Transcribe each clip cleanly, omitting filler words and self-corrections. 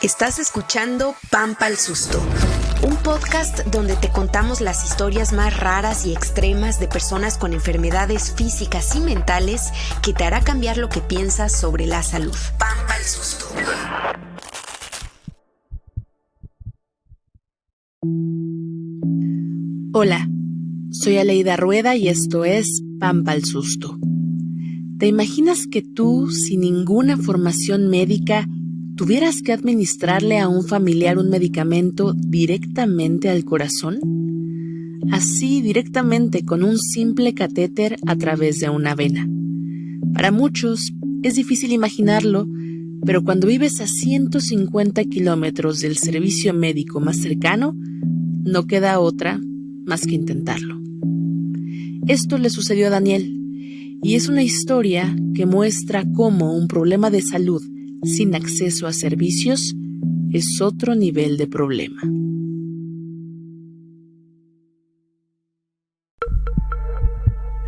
Estás escuchando Pampa al Susto, un podcast donde te contamos las historias más raras y extremas de personas con enfermedades físicas y mentales que te hará cambiar lo que piensas sobre la salud. Pampa al Susto. Hola, soy Aleida Rueda y esto es Pampa al Susto. ¿Te imaginas que tú, sin ninguna formación médica, tuvieras que administrarle a un familiar un medicamento directamente al corazón? Así, directamente con un simple catéter a través de una vena. Para muchos es difícil imaginarlo, pero cuando vives a 150 kilómetros del servicio médico más cercano, no queda otra más que intentarlo. Esto le sucedió a Daniel, y es una historia que muestra cómo un problema de salud sin acceso a servicios es otro nivel de problema.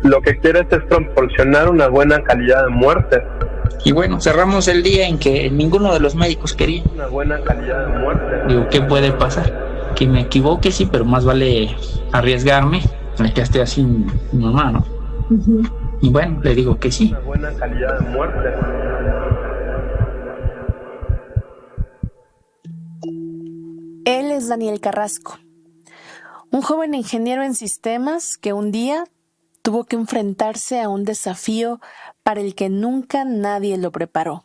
Lo que quieres es proporcionar una buena calidad de muerte. Y bueno, cerramos el día en que ninguno de los médicos quería. Una buena calidad de muerte. Digo, ¿qué puede pasar? Que me equivoque, sí, pero más vale arriesgarme a que esté así mi mamá, ¿no? Uh-huh. Y bueno, le digo que sí. Una buena calidad de muerte. Él es Daniel Carrasco, un joven ingeniero en sistemas que un día tuvo que enfrentarse a un desafío para el que nunca nadie lo preparó.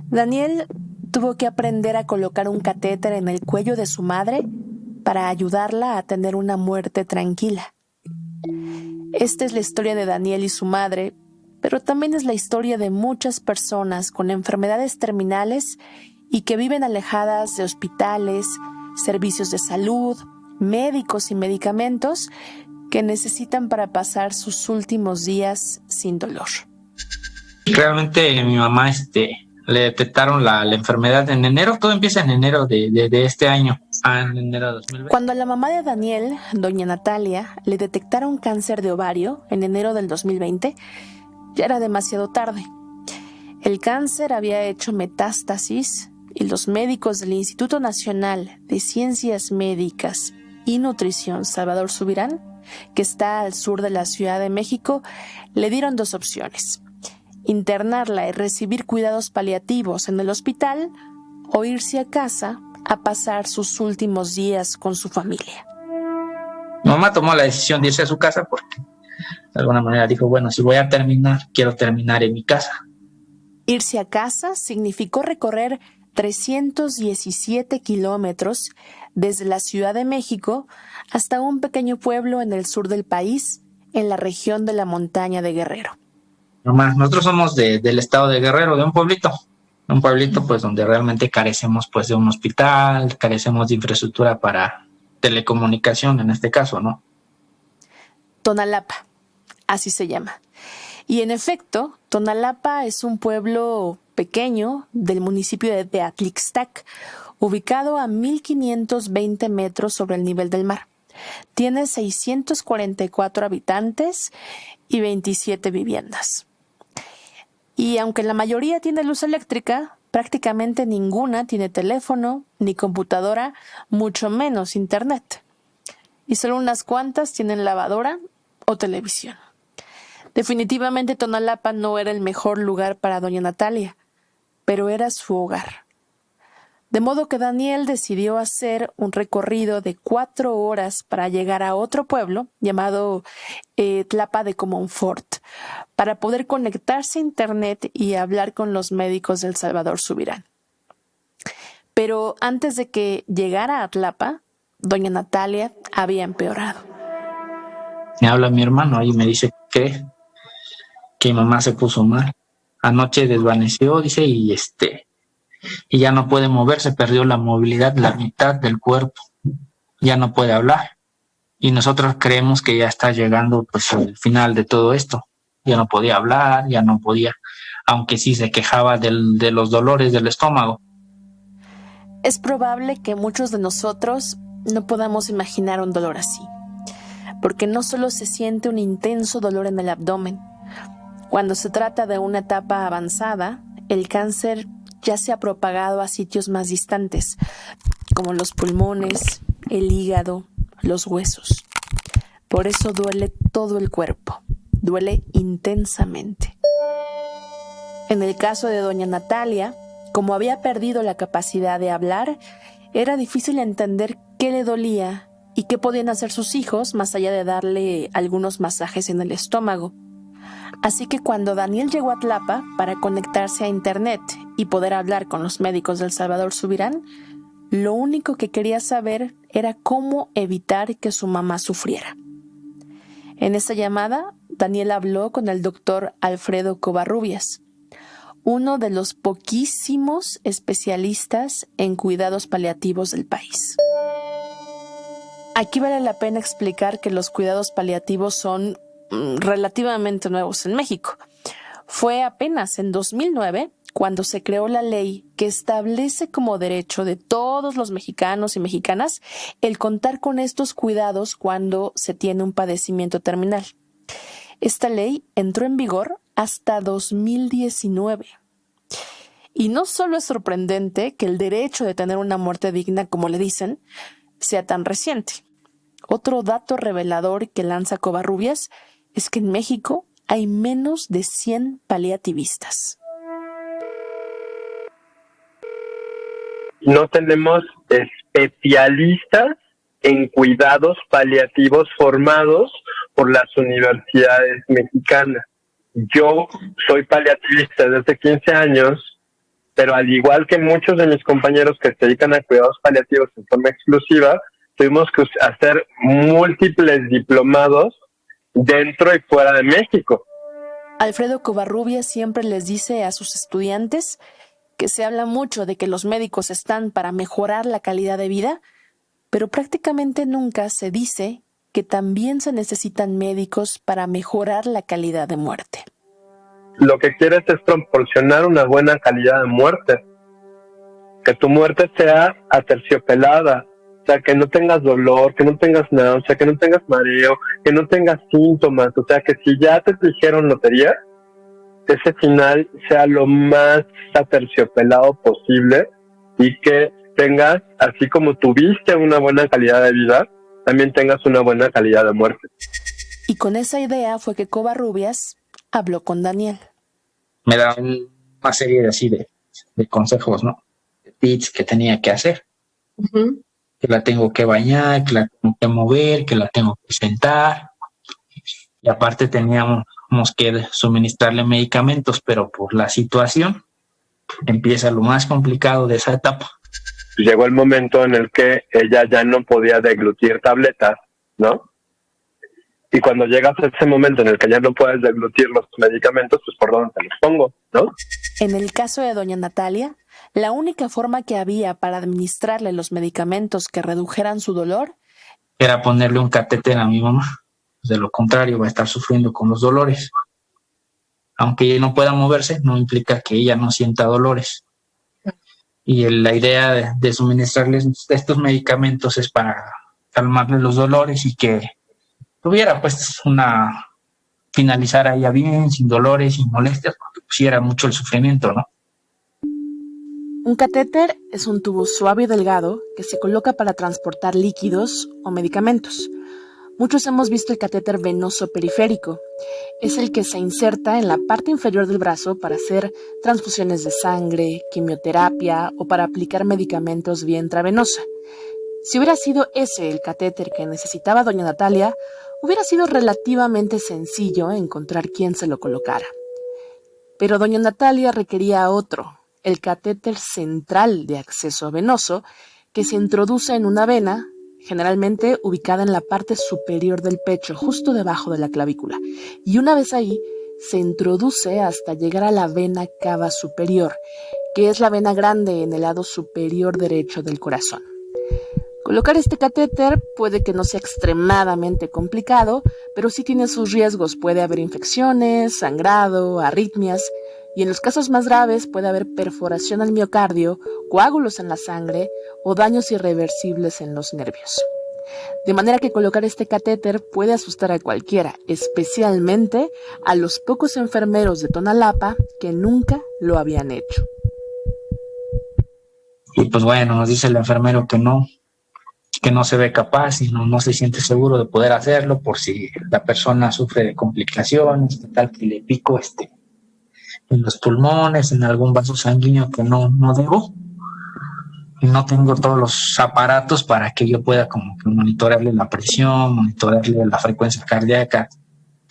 Daniel tuvo que aprender a colocar un catéter en el cuello de su madre para ayudarla a tener una muerte tranquila. Esta es la historia de Daniel y su madre, pero también es la historia de muchas personas con enfermedades terminales y que viven alejadas de hospitales, servicios de salud, médicos y medicamentos que necesitan para pasar sus últimos días sin dolor. Realmente mi mamá le detectaron la enfermedad en enero. Todo empieza en enero de este año. En enero de 2020. Cuando a la mamá de Daniel, doña Natalia, le detectaron cáncer de ovario en enero del 2020, ya era demasiado tarde. El cáncer había hecho metástasis y los médicos del Instituto Nacional de Ciencias Médicas y Nutrición Salvador Subirán, que está al sur de la Ciudad de México, le dieron dos opciones: internarla y recibir cuidados paliativos en el hospital o irse a casa a pasar sus últimos días con su familia. Mi mamá tomó la decisión de irse a su casa porque de alguna manera dijo, bueno, si voy a terminar, quiero terminar en mi casa. Irse a casa significó recorrer 317 kilómetros desde la Ciudad de México hasta un pequeño pueblo en el sur del país, en la región de la montaña de Guerrero. Mamá, nosotros somos del estado de Guerrero, de un pueblito pues donde realmente carecemos pues de un hospital, carecemos de infraestructura para telecomunicación en este caso, ¿no? Tonalapa, así se llama. Y en efecto, Tonalapa es un pueblo pequeño del municipio de Atlixtac, ubicado a 1,520 metros sobre el nivel del mar. Tiene 644 habitantes y 27 viviendas. Y aunque la mayoría tiene luz eléctrica, prácticamente ninguna tiene teléfono ni computadora, mucho menos internet. Y solo unas cuantas tienen lavadora o televisión. Definitivamente Tonalapa no era el mejor lugar para doña Natalia, pero era su hogar. De modo que Daniel decidió hacer un recorrido de 4 horas para llegar a otro pueblo llamado Tlapa de Comonfort, para poder conectarse a internet y hablar con los médicos del Salvador Subirán. Pero antes de que llegara a Tlapa, doña Natalia había empeorado. Me habla mi hermano y me dice que mi mamá se puso mal. Anoche desvaneció, dice, y ya no puede moverse, perdió la movilidad, la mitad del cuerpo, ya no puede hablar. Y nosotros creemos que ya está llegando pues el final de todo esto. Ya no podía hablar, ya no podía, aunque sí se quejaba de los dolores del estómago. Es probable que muchos de nosotros no podamos imaginar un dolor así, porque no solo se siente un intenso dolor en el abdomen. Cuando se trata de una etapa avanzada, el cáncer ya se ha propagado a sitios más distantes, como los pulmones, el hígado, los huesos. Por eso duele todo el cuerpo, duele intensamente. En el caso de doña Natalia, como había perdido la capacidad de hablar, era difícil entender qué le dolía y qué podían hacer sus hijos más allá de darle algunos masajes en el estómago. Así que cuando Daniel llegó a Tlapa para conectarse a internet y poder hablar con los médicos del Salvador Subirán, lo único que quería saber era cómo evitar que su mamá sufriera. En esta llamada, Daniel habló con el doctor Alfredo Covarrubias, uno de los poquísimos especialistas en cuidados paliativos del país. Aquí vale la pena explicar que los cuidados paliativos son relativamente nuevos en México. Fue apenas en 2009 cuando se creó la ley que establece como derecho de todos los mexicanos y mexicanas el contar con estos cuidados cuando se tiene un padecimiento terminal. Esta ley entró en vigor hasta 2019. Y no solo es sorprendente que el derecho de tener una muerte digna, como le dicen, sea tan reciente. Otro dato revelador que lanza Covarrubias es que en México hay menos de 100 paliativistas. No tenemos especialistas en cuidados paliativos formados por las universidades mexicanas. Yo soy paliativista desde 15 años, pero al igual que muchos de mis compañeros que se dedican a cuidados paliativos en forma exclusiva, tuvimos que hacer múltiples diplomados dentro y fuera de México. Alfredo Covarrubias siempre les dice a sus estudiantes que se habla mucho de que los médicos están para mejorar la calidad de vida, pero prácticamente nunca se dice que también se necesitan médicos para mejorar la calidad de muerte. Lo que quieres es proporcionar una buena calidad de muerte. Que tu muerte sea aterciopelada, o sea, que no tengas dolor, que no tengas nada, o sea, que no tengas mareo, que no tengas síntomas, o sea, que si ya te dijeron lotería, ese final sea lo más aterciopelado posible y que tengas, así como tuviste una buena calidad de vida, también tengas una buena calidad de muerte. Y con esa idea fue que Covarrubias habló con Daniel. Me da una serie de consejos, ¿no? De tips que tenía que hacer. Uh-huh. Que la tengo que bañar, que la tengo que mover, que la tengo que sentar. Y aparte teníamos que suministrarle medicamentos, pero por la situación empieza lo más complicado de esa etapa. Llegó el momento en el que ella ya no podía deglutir tabletas, ¿no? Y cuando llegas a ese momento en el que ya no puedes deglutir los medicamentos, pues ¿por dónde te los pongo, no? En el caso de doña Natalia, la única forma que había para administrarle los medicamentos que redujeran su dolor era ponerle un catéter a mi mamá. De lo contrario, va a estar sufriendo con los dolores. Aunque ella no pueda moverse, no implica que ella no sienta dolores. Y la idea de suministrarles estos medicamentos es para calmarle los dolores y que tuviera pues finalizara ella bien, sin dolores, sin molestias, porque pusiera mucho el sufrimiento, ¿no? Un catéter es un tubo suave y delgado que se coloca para transportar líquidos o medicamentos. Muchos hemos visto el catéter venoso periférico. Es el que se inserta en la parte inferior del brazo para hacer transfusiones de sangre, quimioterapia o para aplicar medicamentos vía intravenosa. Si hubiera sido ese el catéter que necesitaba doña Natalia, hubiera sido relativamente sencillo encontrar quién se lo colocara. Pero doña Natalia requería otro, el catéter central de acceso venoso, que se introduce en una vena, generalmente ubicada en la parte superior del pecho, justo debajo de la clavícula. Y una vez ahí, se introduce hasta llegar a la vena cava superior, que es la vena grande en el lado superior derecho del corazón. Colocar este catéter puede que no sea extremadamente complicado, pero sí tiene sus riesgos. Puede haber infecciones, sangrado, arritmias, y en los casos más graves puede haber perforación al miocardio, coágulos en la sangre o daños irreversibles en los nervios. De manera que colocar este catéter puede asustar a cualquiera, especialmente a los pocos enfermeros de Tonalapa que nunca lo habían hecho. Y pues bueno, nos dice el enfermero que no se ve capaz y no se siente seguro de poder hacerlo por si la persona sufre de complicaciones, que tal que le pico en los pulmones, en algún vaso sanguíneo que no debo. Y no tengo todos los aparatos para que yo pueda como que monitorearle la presión, monitorearle la frecuencia cardíaca.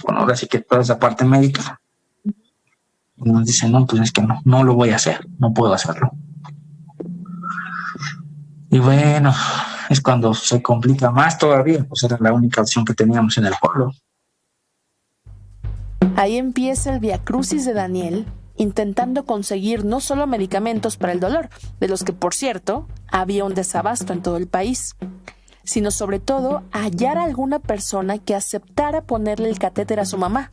Bueno, ahora sí que toda esa parte médica. Y nos dice, no, pues es que no lo voy a hacer, no puedo hacerlo. Y bueno, es cuando se complica más todavía, pues era la única opción que teníamos en el pueblo. Ahí empieza el viacrucis de Daniel, intentando conseguir no solo medicamentos para el dolor, de los que, por cierto, había un desabasto en todo el país, sino sobre todo hallar a alguna persona que aceptara ponerle el catéter a su mamá.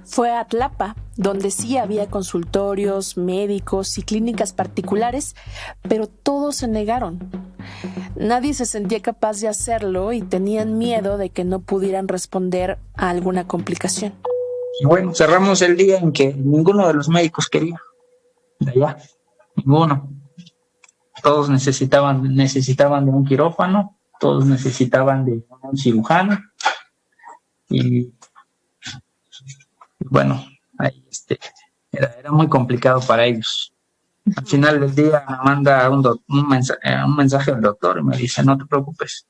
Fue a Tlapa, donde sí había consultorios, médicos y clínicas particulares, pero todos se negaron. Nadie se sentía capaz de hacerlo y tenían miedo de que no pudieran responder a alguna complicación. Y bueno, cerramos el día en que ninguno de los médicos quería de allá, ninguno. Todos necesitaban de un quirófano, todos necesitaban de un cirujano y bueno, ahí era muy complicado para ellos. Al final del día me manda un mensaje al doctor y me dice, no te preocupes,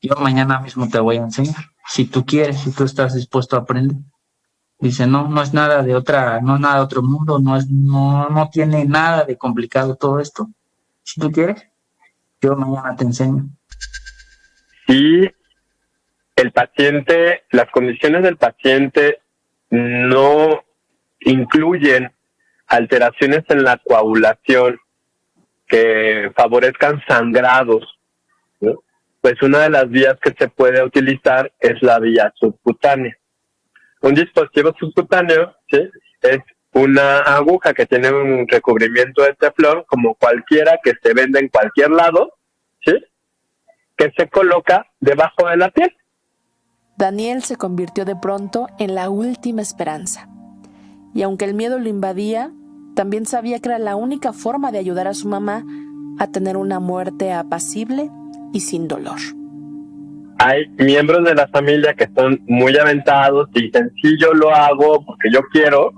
yo mañana mismo te voy a enseñar, si tú quieres, si tú estás dispuesto a aprender. Dice, no es nada de otro mundo, no tiene nada de complicado todo esto. Si tú quieres, yo mañana te enseño. Y el paciente, las condiciones del paciente no incluyen alteraciones en la coagulación que favorezcan sangrados, ¿no? Pues una de las vías que se puede utilizar es la vía subcutánea. Un dispositivo subcutáneo, ¿sí?, es una aguja que tiene un recubrimiento de teflón, como cualquiera que se vende en cualquier lado, ¿sí?, que se coloca debajo de la piel. Daniel se convirtió de pronto en la última esperanza. Y aunque el miedo lo invadía, también sabía que era la única forma de ayudar a su mamá a tener una muerte apacible y sin dolor. Hay miembros de la familia que son muy aventados y dicen, sí, yo lo hago porque yo quiero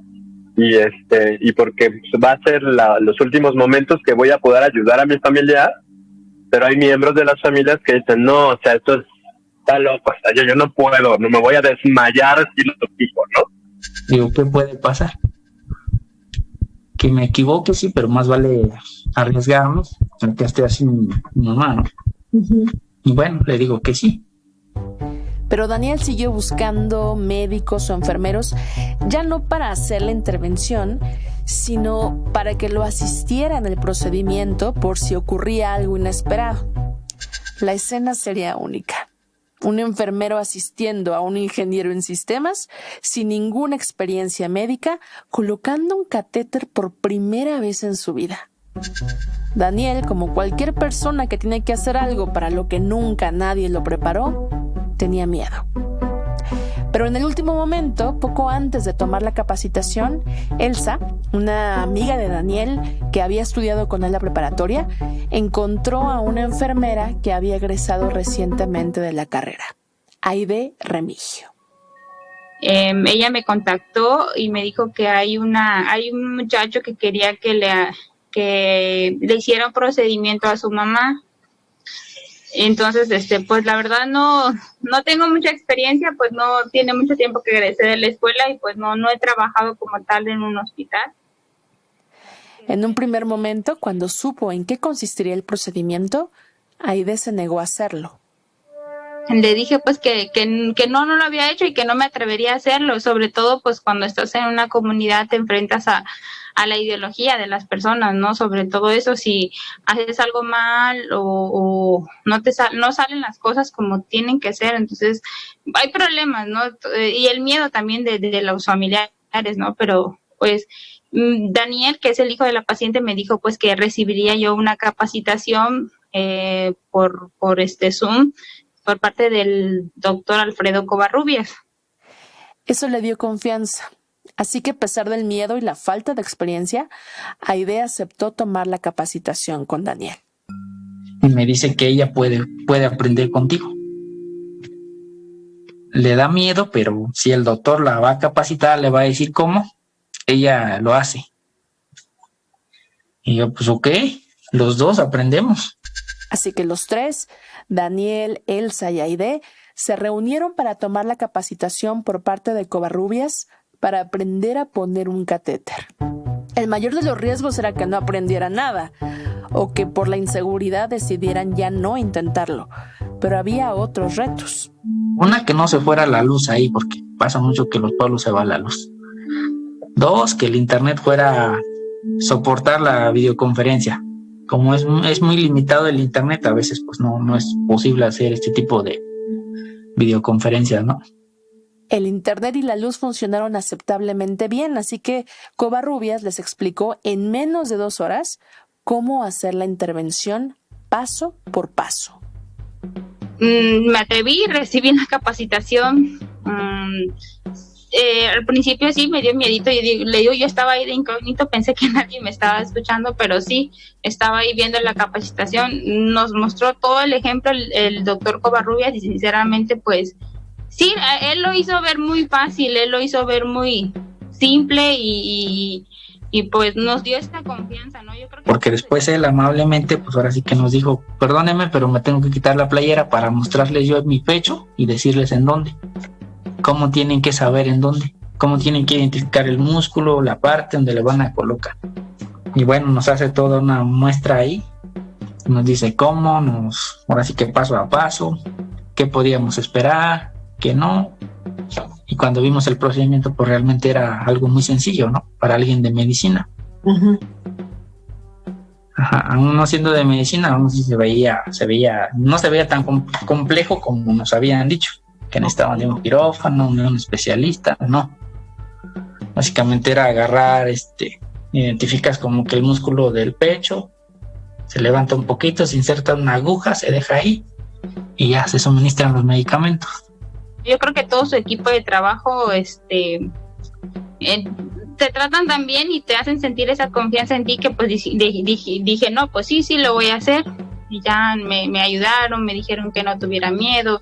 y porque va a ser los últimos momentos que voy a poder ayudar a mi familia, pero hay miembros de las familias que dicen, no, o sea, esto está loco, o sea, yo no puedo, no me voy a desmayar si lo digo, ¿no? Digo, ¿qué puede pasar? Que me equivoque, sí, pero más vale arriesgarme que esté así mi mamá, ¿no? Uh-huh. Y bueno, le digo que sí. Pero Daniel siguió buscando médicos o enfermeros, ya no para hacer la intervención, sino para que lo asistiera en el procedimiento por si ocurría algo inesperado. La escena sería única. Un enfermero asistiendo a un ingeniero en sistemas, sin ninguna experiencia médica, colocando un catéter por primera vez en su vida. Daniel, como cualquier persona que tiene que hacer algo para lo que nunca nadie lo preparó, tenía miedo. Pero en el último momento, poco antes de tomar la capacitación, Elsa, una amiga de Daniel que había estudiado con él la preparatoria, encontró a una enfermera que había egresado recientemente de la carrera, Aide Remigio. Ella me contactó y me dijo que hay un muchacho que quería que le hiciera un procedimiento a su mamá. Entonces, pues la verdad no tengo mucha experiencia, pues no tiene mucho tiempo que egresé de la escuela y pues no he trabajado como tal en un hospital. En un primer momento, cuando supo en qué consistiría el procedimiento, Aide se negó a hacerlo. Le dije pues que no lo había hecho y que no me atrevería a hacerlo, sobre todo pues cuando estás en una comunidad te enfrentas a la ideología de las personas, ¿no? Sobre todo eso, si haces algo mal o no salen las cosas como tienen que ser, entonces hay problemas, ¿no? Y el miedo también de los familiares, ¿no? Pero pues Daniel, que es el hijo de la paciente, me dijo pues que recibiría yo una capacitación por Zoom, por parte del doctor Alfredo Covarrubias. Eso le dio confianza. Así que a pesar del miedo y la falta de experiencia, Aide aceptó tomar la capacitación con Daniel. Y me dice que ella puede aprender contigo. Le da miedo, pero si el doctor la va a capacitar, le va a decir cómo, ella lo hace. Y yo, pues ok, los dos aprendemos. Así que los tres, Daniel, Elsa y Aide, se reunieron para tomar la capacitación por parte de Covarrubias para aprender a poner un catéter. El mayor de los riesgos era que no aprendieran nada o que por la inseguridad decidieran ya no intentarlo, pero había otros retos. Una, que no se fuera la luz ahí, porque pasa mucho que los pueblos se va la luz. Dos, que el internet fuera soportar la videoconferencia. Como es muy limitado el internet, a veces pues no es posible hacer este tipo de videoconferencias, ¿no? El internet y la luz funcionaron aceptablemente bien, así que Covarrubias les explicó en menos de 2 horas cómo hacer la intervención paso por paso. Me atreví, recibí la capacitación. Al principio sí me dio miedito, yo estaba ahí de incógnito, pensé que nadie me estaba escuchando, pero sí, estaba ahí viendo la capacitación. Nos mostró todo el ejemplo el doctor Covarrubias y sinceramente pues sí, él lo hizo ver muy fácil, él lo hizo ver muy simple y pues nos dio esta confianza, ¿no? Yo creo que porque después él amablemente, pues ahora sí que nos dijo, perdónenme, pero me tengo que quitar la playera para mostrarles yo mi pecho y decirles en dónde. Cómo tienen que saber en dónde, cómo tienen que identificar el músculo, la parte donde le van a colocar. Y bueno, nos hace toda una muestra ahí, nos dice cómo, ahora sí que paso a paso, qué podíamos esperar, qué no. Y cuando vimos el procedimiento, pues realmente era algo muy sencillo, ¿no? Para alguien de medicina. Uh-huh. Ajá, aún no siendo de medicina, aún sí se veía, no se veía tan complejo como nos habían dicho, que necesitaban de un quirófano, de un especialista, no. Básicamente era agarrar, identificas como que el músculo del pecho, se levanta un poquito, se inserta una aguja, se deja ahí y ya se suministran los medicamentos. Yo creo que todo su equipo de trabajo te tratan tan bien y te hacen sentir esa confianza en ti que pues dije, no, pues sí, lo voy a hacer. Y ya me ayudaron, me dijeron que no tuviera miedo,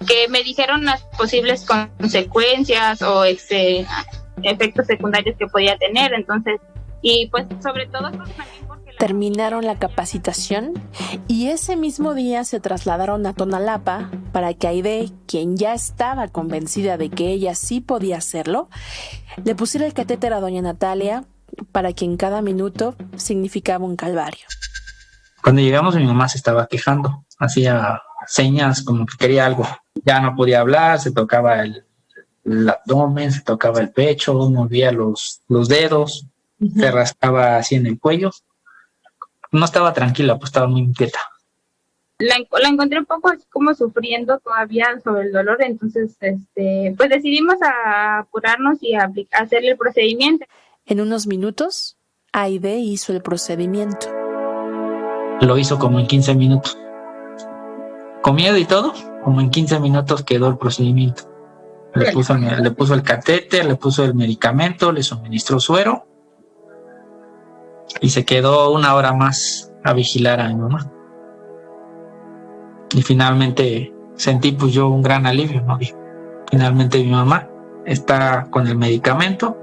que me dijeron las posibles consecuencias o efectos secundarios que podía tener. Entonces, y pues sobre todo también porque terminaron la capacitación y ese mismo día se trasladaron a Tonalapa para que Aide, quien ya estaba convencida de que ella sí podía hacerlo, le pusiera el catéter a doña Natalia, para quien cada minuto significaba un calvario. Cuando llegamos, mi mamá se estaba quejando, hacía señas como que quería algo. Ya no podía hablar, se tocaba el abdomen, se tocaba el pecho, movía los dedos, uh-huh. Se rascaba así en el cuello. No estaba tranquila, pues estaba muy inquieta. La encontré un poco así como sufriendo todavía sobre el dolor, entonces pues decidimos apurarnos y hacerle el procedimiento. En unos minutos, Aide hizo el procedimiento. Lo hizo como en 15 minutos. Con miedo y todo, como en 15 minutos quedó el procedimiento. Le puso el catéter, le puso el medicamento, le suministró suero y se quedó 1 hora más a vigilar a mi mamá. Y finalmente sentí pues yo un gran alivio, ¿no? Finalmente mi mamá está con el medicamento.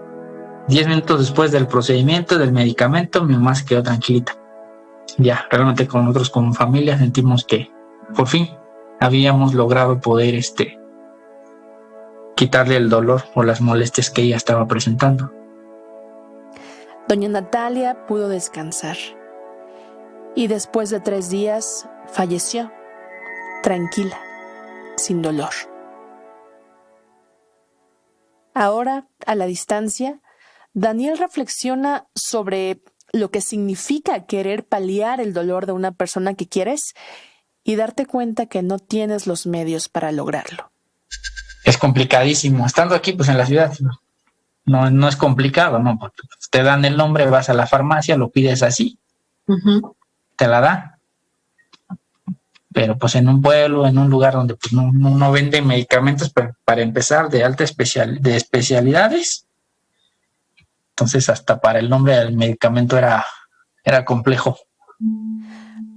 10 minutos después del procedimiento, del medicamento, mi mamá se quedó tranquilita. Ya, realmente con nosotros como familia sentimos que por fin habíamos logrado poder quitarle el dolor o las molestias que ella estaba presentando. Doña Natalia pudo descansar y después de 3 días falleció, tranquila, sin dolor. Ahora, a la distancia, Daniel reflexiona sobre lo que significa querer paliar el dolor de una persona que quieres y darte cuenta que no tienes los medios para lograrlo. Es complicadísimo. Estando aquí, pues en la ciudad, no es complicado, ¿no? Porque te dan el nombre, vas a la farmacia, lo pides así, uh-huh. Te la dan. pero pues en un pueblo, en un lugar donde pues no venden medicamentos para empezar de alta de especialidades. Entonces hasta para el nombre del medicamento era complejo.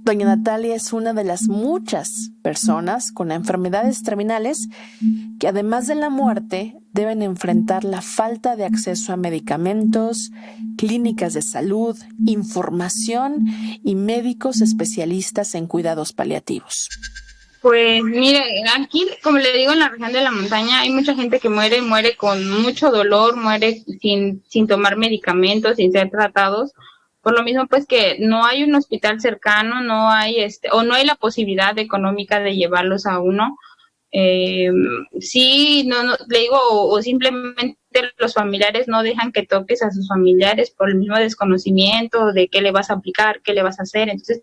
Doña Natalia es una de las muchas personas con enfermedades terminales que además de la muerte deben enfrentar la falta de acceso a medicamentos, clínicas de salud, información y médicos especialistas en cuidados paliativos. Pues mire, aquí, como le digo, en la región de la montaña hay mucha gente que muere con mucho dolor, muere sin tomar medicamentos, sin ser tratados. Por lo mismo, pues que no hay un hospital cercano, no hay o no hay la posibilidad económica de llevarlos a uno. Sí, no le digo, o simplemente los familiares no dejan que toques a sus familiares por el mismo desconocimiento de qué le vas a aplicar, qué le vas a hacer. Entonces,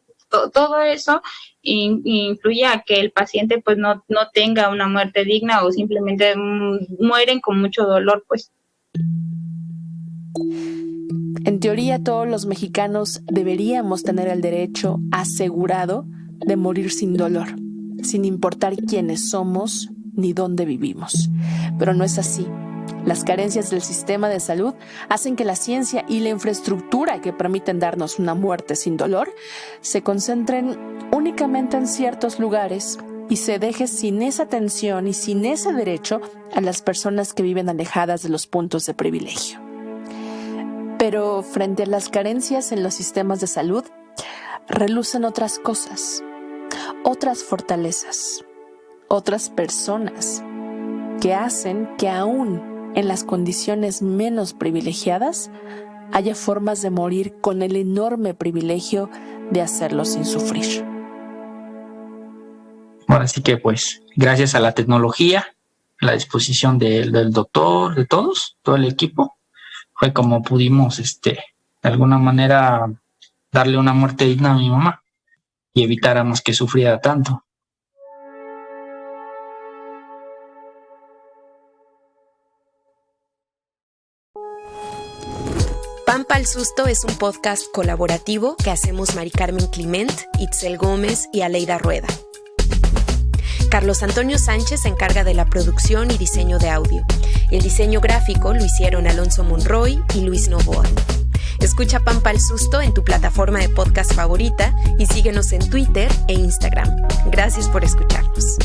todo eso influye a que el paciente pues no tenga una muerte digna o simplemente mueren con mucho dolor, pues. En teoría, todos los mexicanos deberíamos tener el derecho asegurado de morir sin dolor, sin importar quiénes somos ni dónde vivimos. Pero no es así. Las carencias del sistema de salud hacen que la ciencia y la infraestructura que permiten darnos una muerte sin dolor se concentren únicamente en ciertos lugares y se deje sin esa atención y sin ese derecho a las personas que viven alejadas de los puntos de privilegio. Pero frente a las carencias en los sistemas de salud, relucen otras cosas, otras fortalezas, otras personas que hacen que aún en las condiciones menos privilegiadas haya formas de morir con el enorme privilegio de hacerlo sin sufrir. Ahora sí que pues gracias a la tecnología, a la disposición del doctor, de todo el equipo, fue como pudimos de alguna manera darle una muerte digna a mi mamá y evitáramos que sufriera tanto. Pampa al Susto es un podcast colaborativo que hacemos Mari Carmen Clement, Itzel Gómez y Aleida Rueda. Carlos Antonio Sánchez se encarga de la producción y diseño de audio. El diseño gráfico lo hicieron Alonso Monroy y Luis Novoa. Escucha Pampa al Susto en tu plataforma de podcast favorita y síguenos en Twitter e Instagram. Gracias por escucharnos.